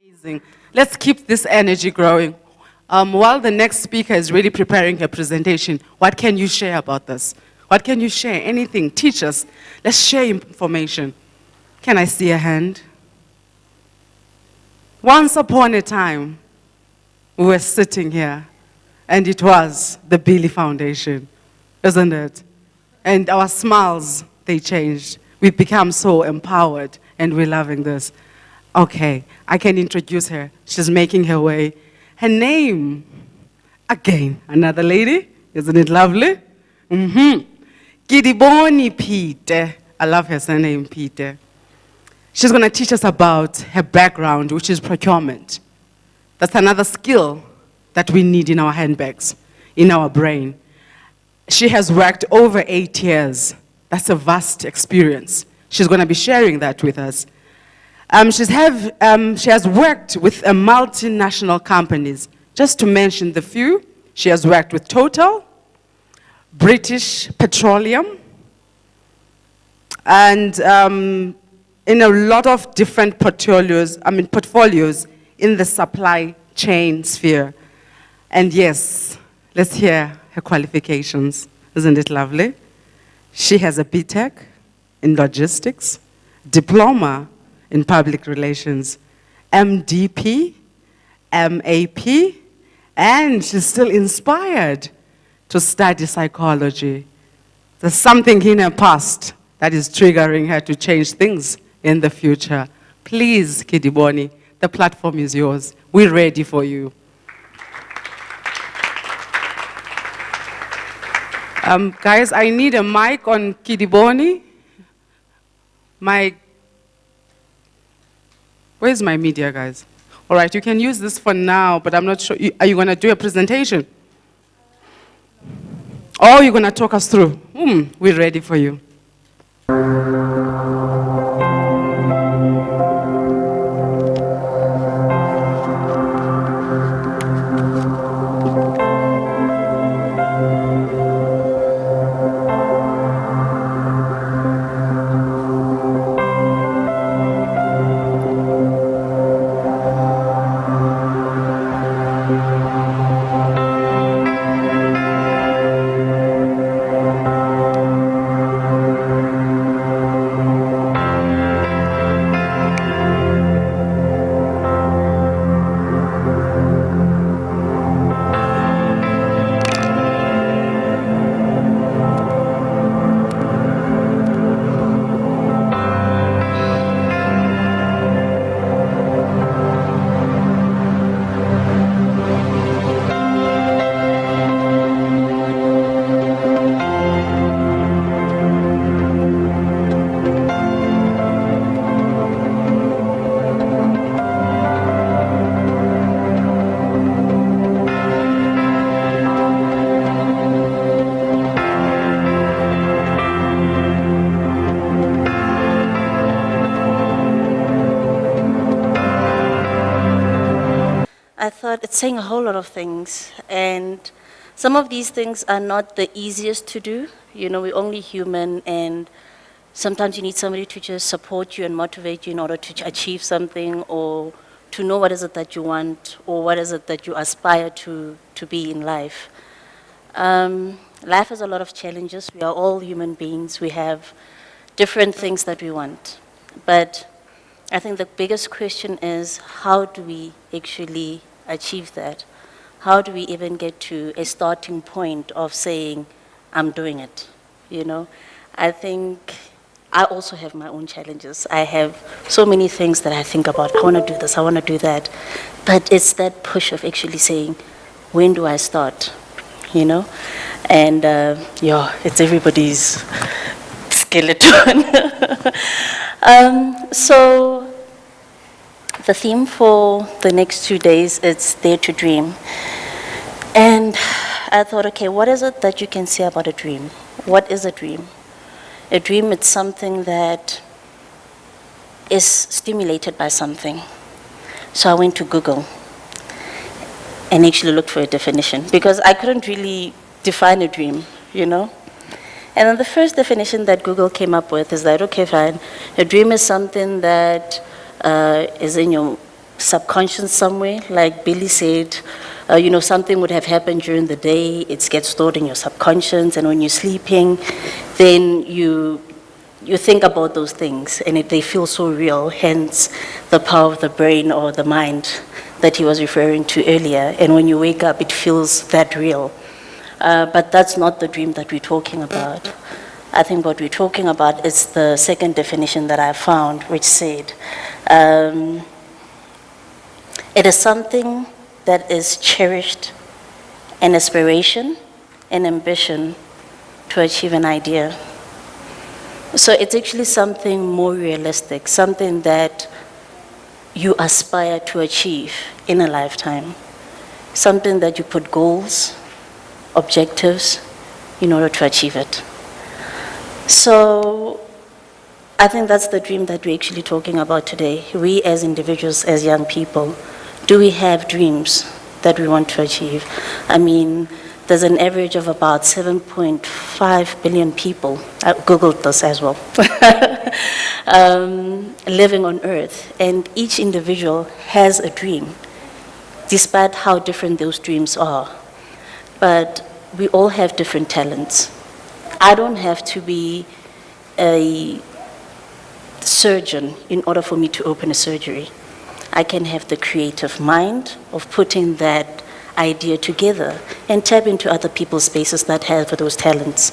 Amazing. Let's keep this energy growing. While the next speaker is really preparing her presentation, what can you share about this? What can you share? Anything? Teach us. Let's share information. Can I see a hand? Once upon a time, we were sitting here, and it was the Billy Foundation, isn't it? And our smiles, they changed. We've become so empowered, and we're loving this. Okay, I can introduce her. She's making her way. Her name, again, another lady. Isn't it lovely? Kedibone Phite. I love her surname, Phite. She's going to teach us about her background, which is procurement. That's another skill that we need in our handbags, in our brain. She has worked over 8 years. That's a vast experience. She's going to be sharing that with us. She has worked with multinational companies. Just to mention the few, she has worked with Total, British Petroleum, and in a lot of different portfolios in the supply chain sphere. And yes, let's hear her qualifications. Isn't it lovely? She has a BTech in logistics, diploma in public relations, MDP, MAP, and she's still inspired to study psychology. There's something in her past that is triggering her to change things in the future. Please, Kedibone, the platform is yours. We're ready for you. Guys, I need a mic on Kedibone. Where's my media, guys? All right, you can use this for now, but I'm not sure. Are you going to do a presentation? Oh, you're going to talk us through? We're ready for you. I thought it's saying a whole lot of things, and some of these things are not the easiest to do. You know, we're only human, and sometimes you need somebody to just support you and motivate you in order to achieve something, or to know what is it that you want, or what is it that you aspire to be in life. Life has a lot of challenges. We are all human beings. We have different things that we want. But I think the biggest question is, how do we actually achieve that? How do we even get to a starting point of saying, I'm doing it, you know? I think I also have my own challenges. I have so many things that I think about. I want to do this, I want to do that. But it's that push of actually saying, when do I start, you know? And it's everybody's skeleton. So the theme for the next 2 days is Dare to Dream. And I thought, okay, what is it that you can say about a dream? What is a dream? A dream is something that is stimulated by something. So I went to Google and actually looked for a definition, because I couldn't really define a dream, you know? And then the first definition that Google came up with is that, okay, fine, a dream is something that is in your subconscious somewhere, like Billy said. Something would have happened during the day, it gets stored in your subconscious, and when you're sleeping, then you think about those things, and they feel so real, hence the power of the brain or the mind that he was referring to earlier. And when you wake up, it feels that real. But that's not the dream that we're talking about. I think what we're talking about is the second definition that I found, which said, it is something that is cherished, an aspiration, an ambition to achieve an idea. So it's actually something more realistic, something that you aspire to achieve in a lifetime, something that you put goals, objectives in order to achieve it. So I think that's the dream that we're actually talking about today. We as individuals, as young people, do we have dreams that we want to achieve? I mean, there's an average of about 7.5 billion people, I Googled this as well, living on Earth. And each individual has a dream, despite how different those dreams are. But we all have different talents. I don't have to be a surgeon in order for me to open a surgery. I can have the creative mind of putting that idea together and tap into other people's spaces that have those talents.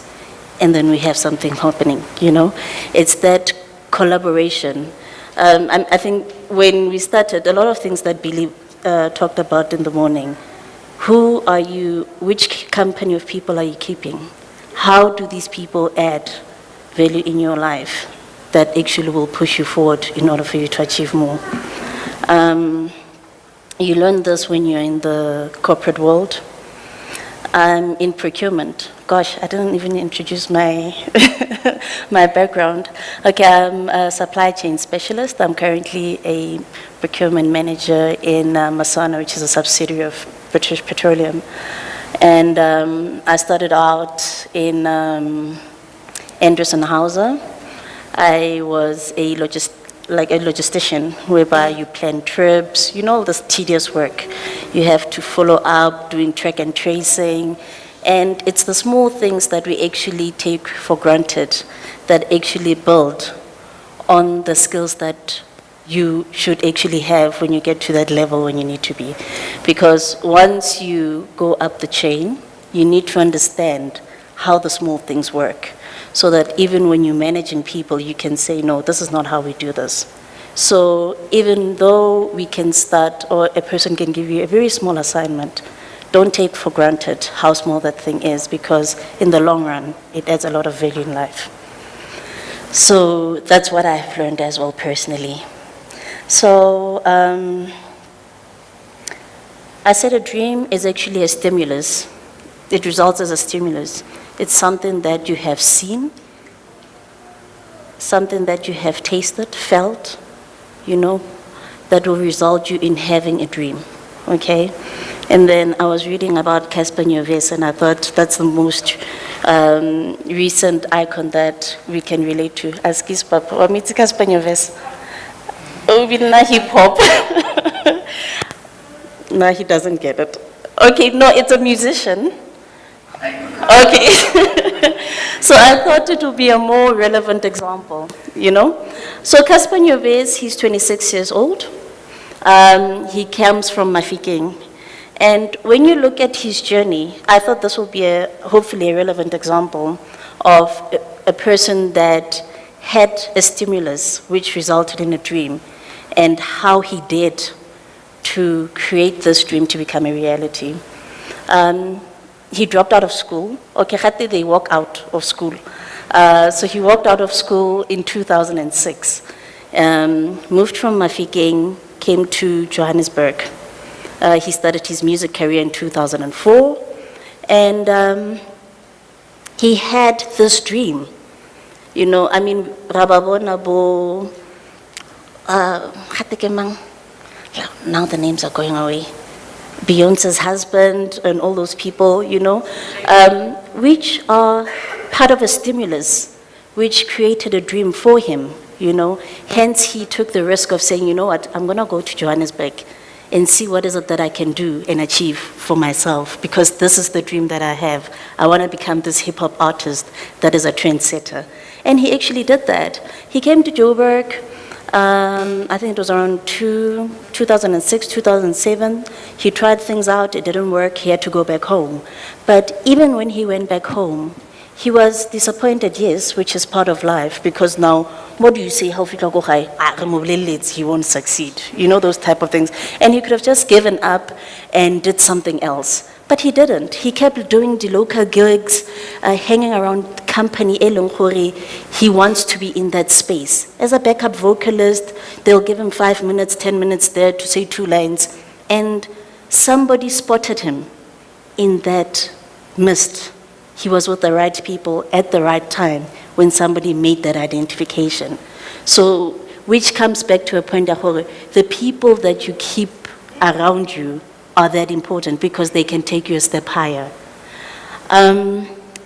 And then we have something happening, It's that collaboration. I think when we started, a lot of things that Billy talked about in the morning, who are you, which company of people are you keeping? How do these people add value in your life that actually will push you forward in order for you to achieve more? You learn this when you're in the corporate world. I'm in procurement. Gosh, I didn't even introduce my my background. Okay, I'm a supply chain specialist. I'm currently a procurement manager in Masana, which is a subsidiary of British Petroleum. And I started out in Anderson Hauser. I was a logistician, whereby you plan trips, all this tedious work. You have to follow up, doing track and tracing, and it's the small things that we actually take for granted that actually build on the skills that you should actually have when you get to that level when you need to be. Because once you go up the chain, you need to understand how the small things work, so that even when you're managing people, you can say, no, this is not how we do this. So even though we can start, or a person can give you a very small assignment, don't take for granted how small that thing is, because in the long run, it adds a lot of value in life. So that's what I've learned as well personally. So I said a dream is actually a stimulus. It results as a stimulus. It's something that you have seen, something that you have tasted, felt, that will result you in having a dream, okay? And then I was reading about Casper Nyovest, and I thought that's the most recent icon that we can relate to. Askis Papa, or meet Casper Nyovest. Oh, we na hip hop. No, he doesn't get it. Okay, no, it's a musician. Okay. So I thought it would be a more relevant example, So Casper Nyovest, he's 26 years old. He comes from Mafikeng. And when you look at his journey, I thought this would be hopefully a relevant example of a person that had a stimulus which resulted in a dream, and how he did to create this dream to become a reality. He dropped out of school. Okay, they walk out of school. So he walked out of school in 2006. Moved from Mafikeng, came to Johannesburg. He started his music career in 2004. And he had this dream. Rababona bo, now the names are going away. Beyonce's husband and all those people, which are part of a stimulus which created a dream for him you know. Hence, he took the risk of saying, you know what, I'm going to go to Johannesburg and see what is it that I can do and achieve for myself, because this is the dream that I have. I want to become this hip-hop artist that is a trendsetter. And he actually did that. He came to Joburg, I think it was around 2006, 2007. He tried things out, it didn't work, he had to go back home. But even when he went back home, he was disappointed, yes, which is part of life, because now, what do you say, he won't succeed, you know, those type of things. And he could have just given up and did something else. But he didn't. He kept doing the local gigs, hanging around company, he wants to be in that space. As a backup vocalist, they'll give him 5 minutes, 10 minutes there to say 2 lines, and somebody spotted him in that mist. He was with the right people at the right time when somebody made that identification. So, which comes back to a point of the people that you keep around you are that important, because they can take you a step higher.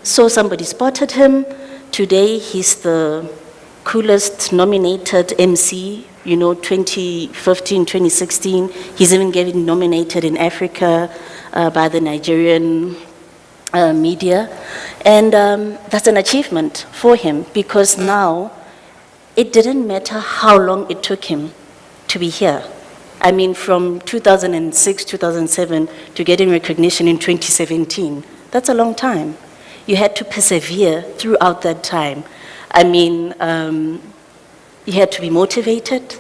So somebody spotted him. Today he's the coolest nominated MC, you know, 2015, 2016. He's even getting nominated in Africa by the Nigerian media. And that's an achievement for him, because now it didn't matter how long it took him to be here. I mean, from 2006, 2007 to getting recognition in 2017, that's a long time. You had to persevere throughout that time. I mean, you had to be motivated,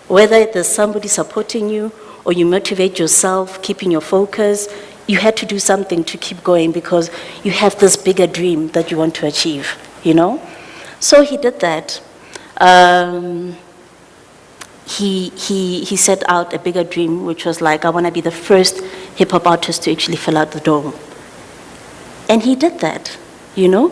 whether there's somebody supporting you or you motivate yourself, keeping your focus. You had to do something to keep going, because you have this bigger dream that you want to achieve, you know? So he did that. He set out a bigger dream, which was like, I want to be the first hip-hop artist to actually fill out the dome. And he did that, you know?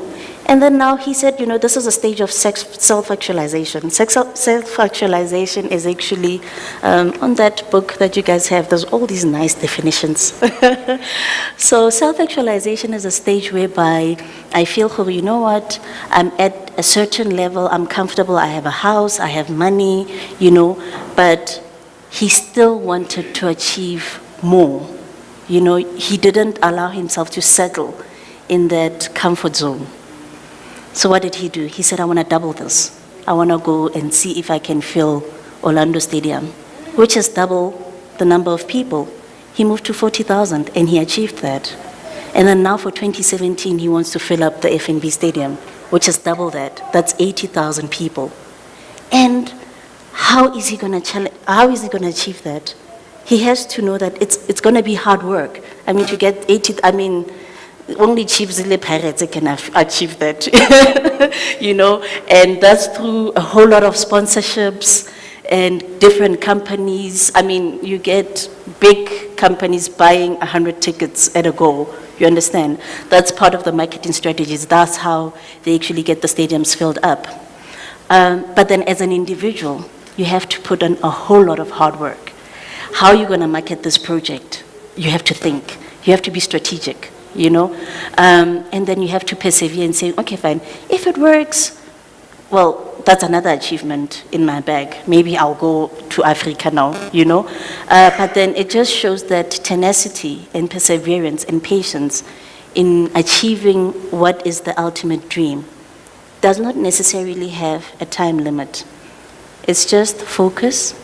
And then now he said, you know, this is a stage of self-actualization. Self-actualization is actually, on that book that you guys have, there's all these nice definitions. So self-actualization is a stage whereby I feel, you know what, I'm at a certain level, I'm comfortable, I have a house, I have money, you know, but he still wanted to achieve more. You know, he didn't allow himself to settle in that comfort zone. So what did he do? He said, I want to double this. I want to go and see if I can fill Orlando Stadium, which is double the number of people. He moved to 40,000 and he achieved that. And then now for 2017, he wants to fill up the FNB Stadium, which is double that. That's 80,000 people. And how is he going to achieve that? He has to know that it's going to be hard work. I mean, to get 80, only Chiefs and Pirates can achieve that, you know, and that's through a whole lot of sponsorships and different companies. I mean, you get big companies buying 100 tickets at a go, you understand? That's part of the marketing strategies. That's how they actually get the stadiums filled up. But then as an individual, you have to put in a whole lot of hard work. How are you going to market this project? You have to think. You have to be strategic. You know, and then you have to persevere and say, okay, fine. If it works, well, that's another achievement in my bag. Maybe I'll go to Africa now, you know. But then it just shows that tenacity and perseverance and patience in achieving what is the ultimate dream does not necessarily have a time limit. It's just focus,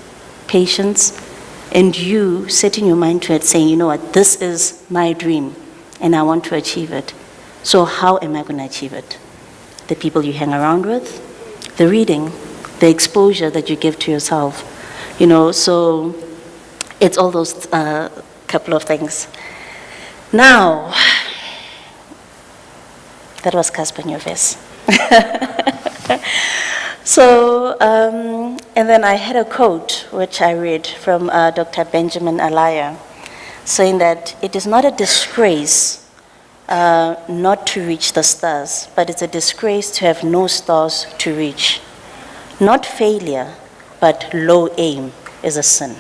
patience, and you setting your mind to it, saying, you know what, this is my dream. And I want to achieve it. So how am I going to achieve it? The people you hang around with, the reading, the exposure that you give to yourself. You know, so it's all those couple of things. Now, that was Casper Nyovest. So, and then I had a quote which I read from Dr. Benjamin Alaya, saying that it is not a disgrace not to reach the stars, but it's a disgrace to have no stars to reach. Not failure, but low aim is a sin.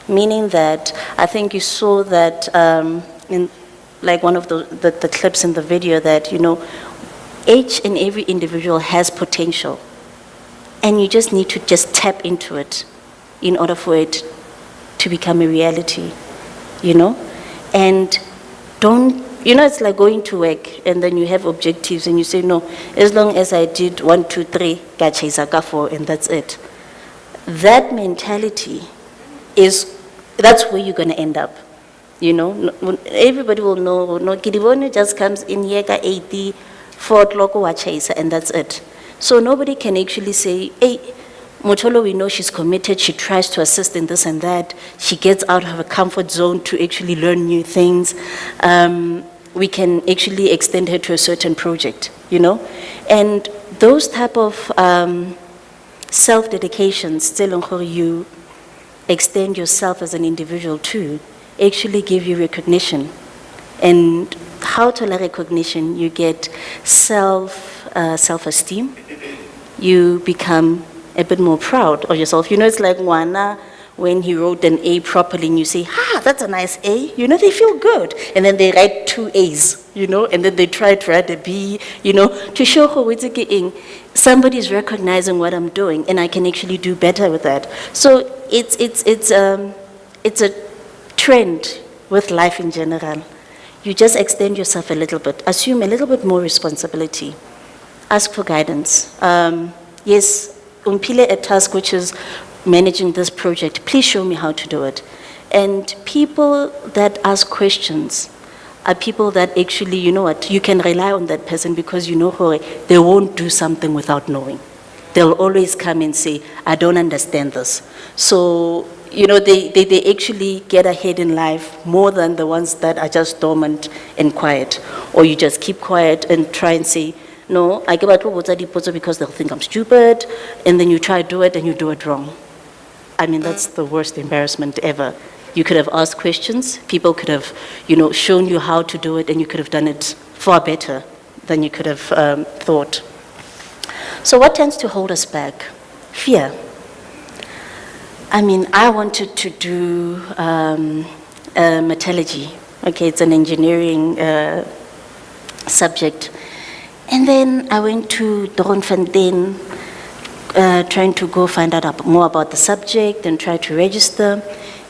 Meaning that, I think you saw that in like one of the clips in the video, that, you know, each and every individual has potential. And you just need to just tap into it in order for it to become a reality, you know? And don't, you know, it's like going to work and then you have objectives and you say, no, as long as I did 1, 2, 3, ka 4, and that's it. That mentality that's where you're going to end up, you know? Everybody will know, no, Kedibone just comes in here, 80, 4 o'clock, and that's it. So nobody can actually say, hey, Motolo, we know she's committed, she tries to assist in this and that, she gets out of her comfort zone to actually learn new things. We can actually extend her to a certain project, you know? And those type of self-dedication, still you extend yourself as an individual too, actually give you recognition. And how to learn recognition? You get self-esteem. You become a bit more proud of yourself. You know, it's like Wana, when he wrote an A properly and you say, that's a nice A, you know, they feel good. And then they write 2 A's, you know, and then they try to write a B, you know, to show somebody's recognizing what I'm doing and I can actually do better with that. So it's a trend with life in general. You just extend yourself a little bit, assume a little bit more responsibility, ask for guidance. Yes, umpile a task which is managing this project, please show me how to do it. And people that ask questions are people that actually, you know what, you can rely on that person because you know they won't do something without knowing. They'll always come and say, I don't understand this. So, you know, they actually get ahead in life more than the ones that are just dormant and quiet. Or you just keep quiet and try and say, no, I give out because they'll think I'm stupid, and then you try to do it and you do it wrong. I mean, that's the worst embarrassment ever. You could have asked questions, people could have, you know, shown you how to do it, and you could have done it far better than you could have thought. So what tends to hold us back? Fear. I mean, I wanted to do metallurgy. Okay, it's an engineering subject. And then I went to Doornfontein, trying to go find out more about the subject and try to register.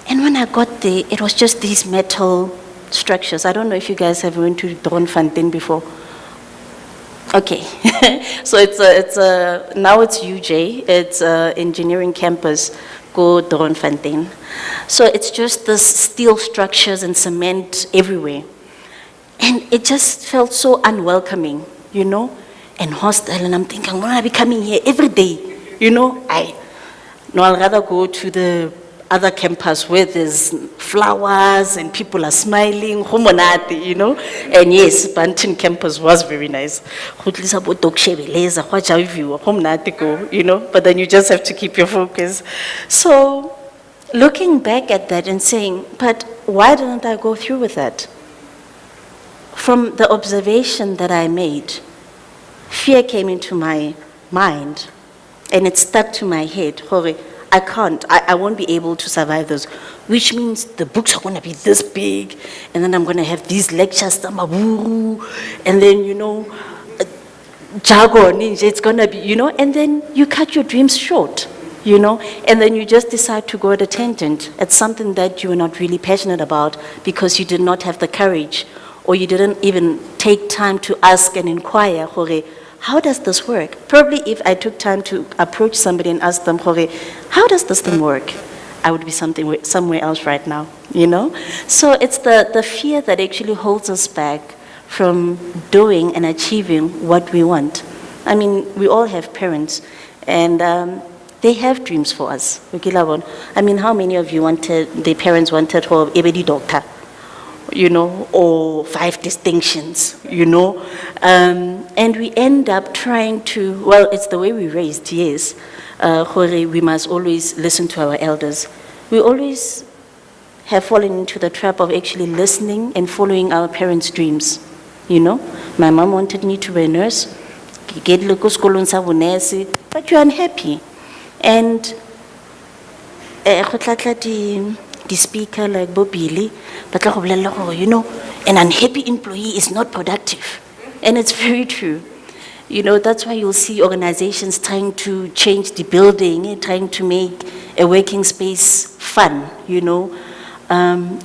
And when I got there, it was just these metal structures. I don't know if you guys have went to Doornfontein before. Okay, so now it's UJ, it's engineering campus, go Doornfontein. So it's just this steel structures and cement everywhere. And it just felt so unwelcoming, you know, and hostile, and I'm thinking, I'm gonna be coming here every day, you know? I'd rather go to the other campus where there's flowers and people are smiling, you know? And yes, Banton campus was very nice. You know, but then you just have to keep your focus. So looking back at that and saying, but why didn't I go through with that? From the observation that I made, fear came into my mind and it stuck to my head. I can't, I won't be able to survive those, which means the books are gonna be this big, and then I'm gonna have these lectures, and then, you know, jargon, it's gonna be, you know, and then you cut your dreams short, you know, and then you just decide to go at a tangent at something that you were not really passionate about because you did not have the courage, or you didn't even take time to ask and inquire, how does this work? Probably if I took time to approach somebody and ask them, how does this thing work? I would be somewhere else right now, you know? So it's the fear that actually holds us back from doing and achieving what we want. I mean, we all have parents, and they have dreams for us. I mean, how many of you their parents wanted a doctor? You know, or 5 distinctions, you know. And we end up trying to, well, it's the way we raised, yes. We must always listen to our elders. We always have fallen into the trap of actually listening and following our parents' dreams, you know. My mom wanted me to be a nurse, but you're unhappy. And the speaker like Bobili, but you know, an unhappy employee is not productive. And it's very true. You know, that's why you'll see organizations trying to change the building, trying to make a working space fun, you know.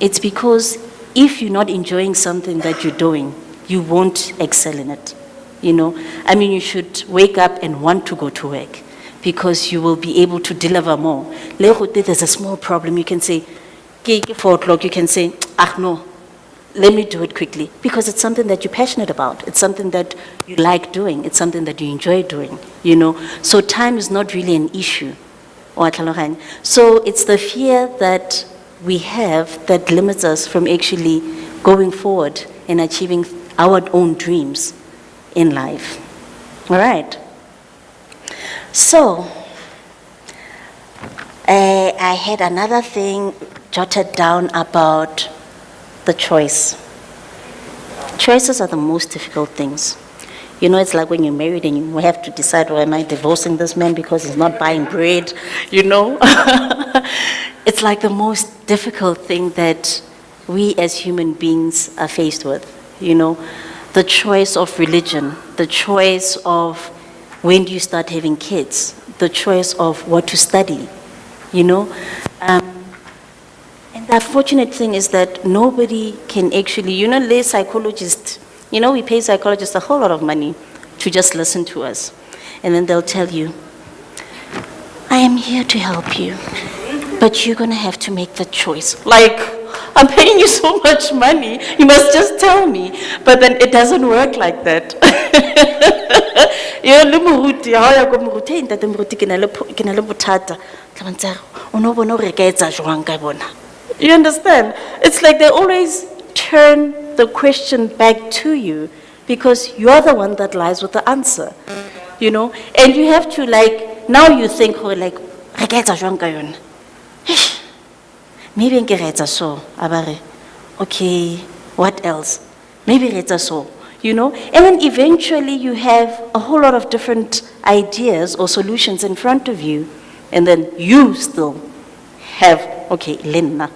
It's because if you're not enjoying something that you're doing, you won't excel in it, you know. I mean, you should wake up and want to go to work because you will be able to deliver more. There's a small problem, you can say, 4 o'clock, you can say, no, let me do it quickly, because it's something that you're passionate about. It's something that you like doing. It's something that you enjoy doing, you know. So time is not really an issue. So it's the fear that we have that limits us from actually going forward and achieving our own dreams in life. All right. So I had another thing jotted down about the choice. Choices are the most difficult things. You know, it's like when you're married and you have to decide, well, am I divorcing this man because he's not buying bread, you know? It's like the most difficult thing that we as human beings are faced with, you know? The choice of religion, the choice of when do you start having kids, the choice of what to study, you know? And the unfortunate thing is that nobody can actually, you know, lay psychologists, you know, we pay psychologists a whole lot of money to just listen to us. And then they'll tell you, I am here to help you, but you're going to have to make the choice. Like, I'm paying you so much money, you must just tell me. But then it doesn't work like that. You understand? It's like they always turn the question back to you because you're the one that lies with the answer, you know? And you have to, like, now you think, oh, like, maybe ngeretsa so, abare. Okay, what else? Maybe retsa so, you know? And then eventually you have a whole lot of different ideas or solutions in front of you, and then you still have, okay, Lena,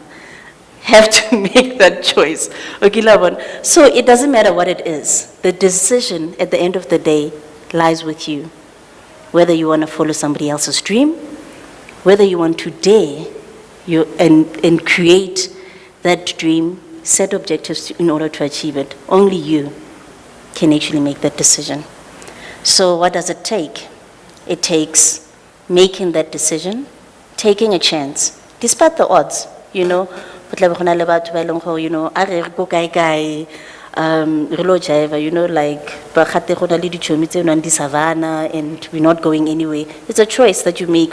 have to make that choice. Okay, Labon. So it doesn't matter what it is. The decision at the end of the day lies with you. Whether you want to follow somebody else's dream, whether you want to dare and create that dream, set objectives in order to achieve it. Only you can actually make that decision. So what does it take? It takes making that decision, taking a chance, despite the odds, you know. You know, you know, like, savannah, and we're not going anywhere. It's a choice that you make.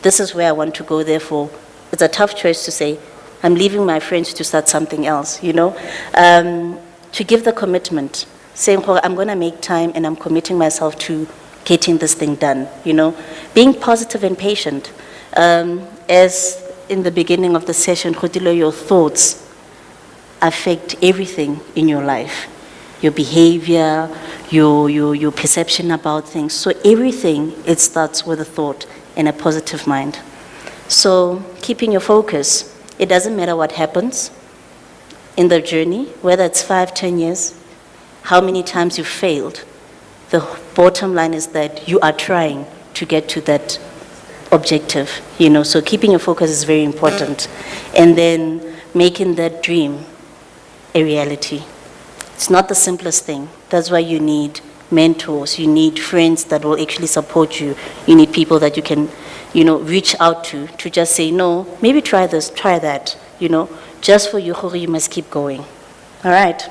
This is where I want to go, therefore. It's a tough choice to say, I'm leaving my friends to start something else, you know. To give the commitment, saying, I'm going to make time and I'm committing myself to getting this thing done, you know. Being positive and patient. As in the beginning of the session, your thoughts affect everything in your life. Your behavior, your perception about things. So everything, it starts with a thought and a positive mind. So keeping your focus, it doesn't matter what happens in the journey, whether it's 5, 10 years, how many times you failed. The bottom line is that you are trying to get to that objective, you know, so keeping your focus is very important. And then making that dream a reality. It's not the simplest thing. That's why you need mentors, you need friends that will actually support you. You need people that you can, you know, reach out to just say, no, maybe try this, try that, you know, just for you, you must keep going. All right.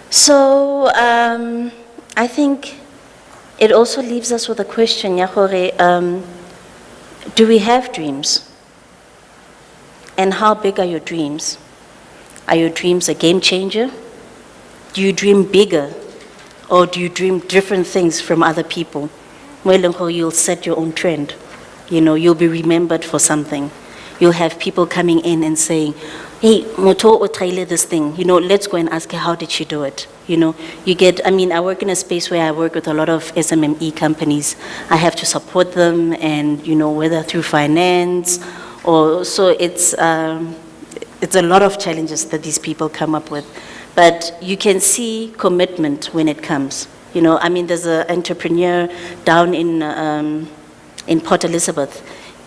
So I think it also leaves us with a question, do we have dreams? And how big are your dreams? Are your dreams a game changer? Do you dream bigger? Or do you dream different things from other people? Well, you'll set your own trend. You know, you'll be remembered for something. You'll have people coming in and saying, hey, Moto or trailer this thing, you know, let's go and ask her, how did she do it? You know, you get, I mean, I work in a space where I work with a lot of SMME companies. I have to support them and, you know, whether through finance or, so it's a lot of challenges that these people come up with. But you can see commitment when it comes. You know, I mean, there's an entrepreneur down in Port Elizabeth.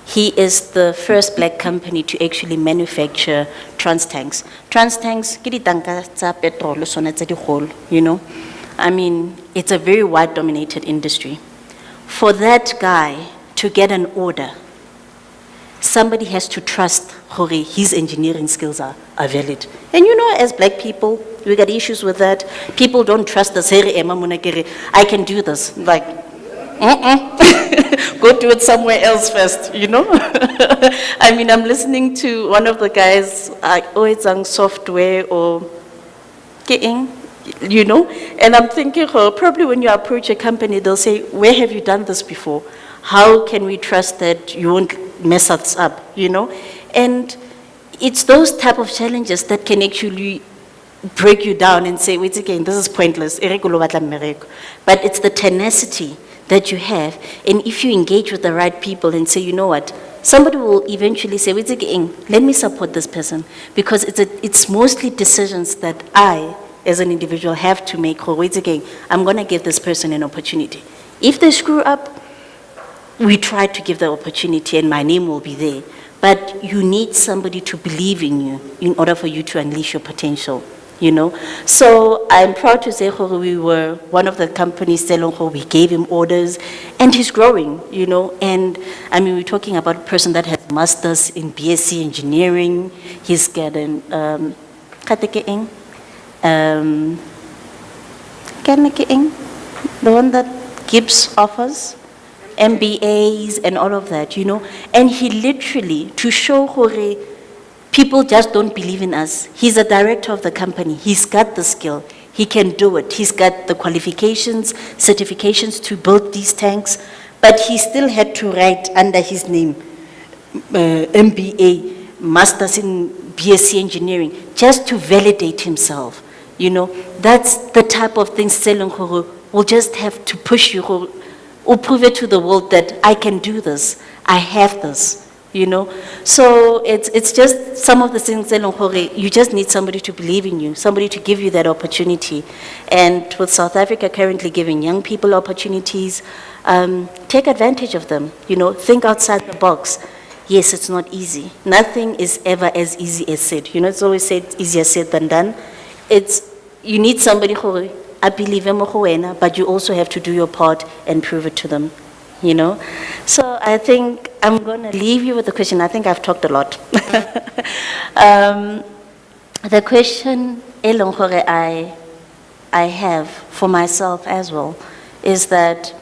He is the first black company to actually manufacture trans tanks. Trans tanks, ke ditanka tsa petrol, sona tse digolo, you know. I mean, it's a very white dominated industry. For that guy to get an order, somebody has to trust hore his engineering skills are valid. And you know, as black people, we got issues with that. People don't trust us. I can do this. Like, go do it somewhere else first, you know? I mean, I'm listening to one of the guys, it's on software or getting, you know? And I'm thinking, probably when you approach a company, they'll say, where have you done this before? How can we trust that you won't mess us up, you know? And it's those type of challenges that can actually break you down and say, wait again, this is pointless. But it's the tenacity that you have. And if you engage with the right people and say, you know what, somebody will eventually say, wait again, let me support this person. Because it's mostly decisions that I, as an individual, have to make. Wait again, I'm going to give this person an opportunity. If they screw up, we try to give the opportunity and my name will be there. But you need somebody to believe in you in order for you to unleash your potential, you know. So I'm proud to say we were one of the companies, we gave him orders and he's growing, you know. And I mean, we're talking about a person that has masters in BSc engineering. He's got an, the one that Gibbs offers. MBAs and all of that, you know. And he literally, to show hore, people just don't believe in us. He's a director of the company. He's got the skill. He can do it. He's got the qualifications, certifications to build these tanks. But he still had to write under his name, MBA, Masters in BSc Engineering, just to validate himself. You know, that's the type of thing Selong hore will just have to push you or prove it to the world that I can do this, I have this, you know. So it's just some of the things that you just need somebody to believe in you, somebody to give you that opportunity. And with South Africa currently giving young people opportunities, take advantage of them, you know, think outside the box. Yes, it's not easy. Nothing is ever as easy as said. You know, it's always said easier said than done. You need somebody who I believe in, but you also have to do your part and prove it to them, you know. So I think I'm going to leave you with the question. I think I've talked a lot. The question I have for myself as well is that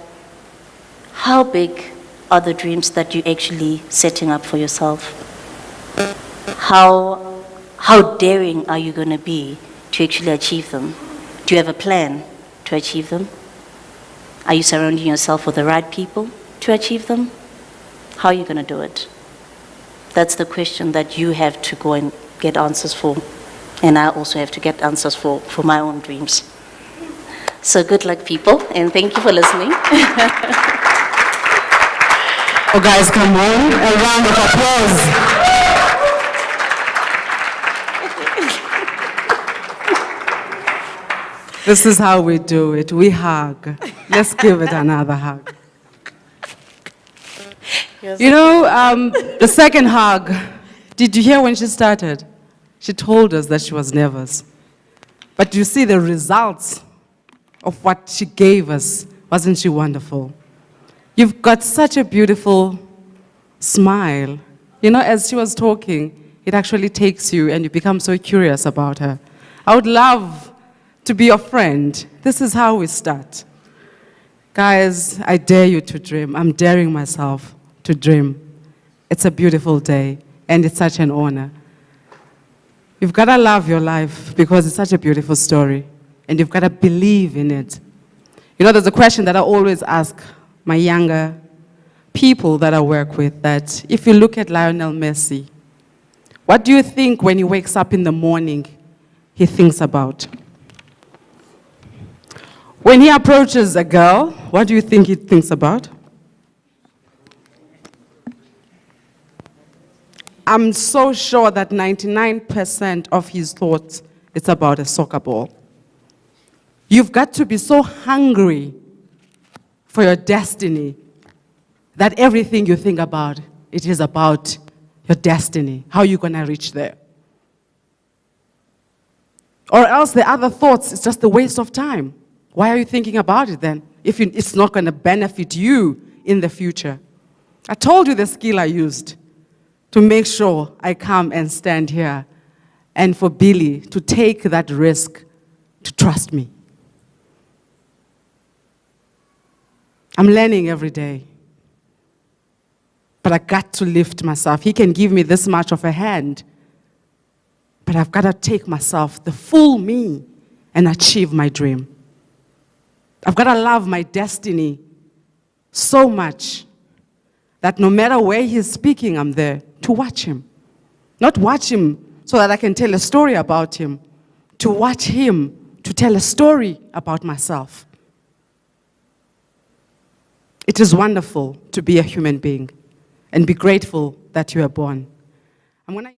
how big are the dreams that you're actually setting up for yourself? How daring are you going to be to actually achieve them? Do you have a plan to achieve them? Are you surrounding yourself with the right people to achieve them? How are you going to do it? That's the question that you have to go and get answers for. And I also have to get answers for my own dreams. So good luck, people, and thank you for listening. Oh, guys, come on, a round of applause. This is how we do it. We hug. Let's give it another hug. You know, the second hug, did you hear when she started? She told us that she was nervous. But you see the results of what she gave us. Wasn't she wonderful? You've got such a beautiful smile. You know, as she was talking, it actually takes you and you become so curious about her. I would love to be your friend. This is how we start. Guys, I dare you to dream. I'm daring myself to dream. It's a beautiful day, and it's such an honor. You've got to love your life because it's such a beautiful story, and you've got to believe in it. You know, there's a question that I always ask my younger people that I work with, that if you look at Lionel Messi, what do you think when he wakes up in the morning he thinks about? When he approaches a girl, what do you think he thinks about? I'm so sure that 99% of his thoughts, it's about a soccer ball. You've got to be so hungry for your destiny that everything you think about, it is about your destiny, how you're going to reach there. Or else the other thoughts, it's just a waste of time. Why are you thinking about it then, if it's not going to benefit you in the future? I told you the skill I used to make sure I come and stand here, and for Billy to take that risk, to trust me. I'm learning every day. But I got to lift myself. He can give me this much of a hand, but I've got to take myself, the full me, and achieve my dream. I've got to love my destiny so much that no matter where he's speaking, I'm there to watch him. Not watch him so that I can tell a story about him, to watch him to tell a story about myself. It is wonderful to be a human being and be grateful that you are born. I'm gonna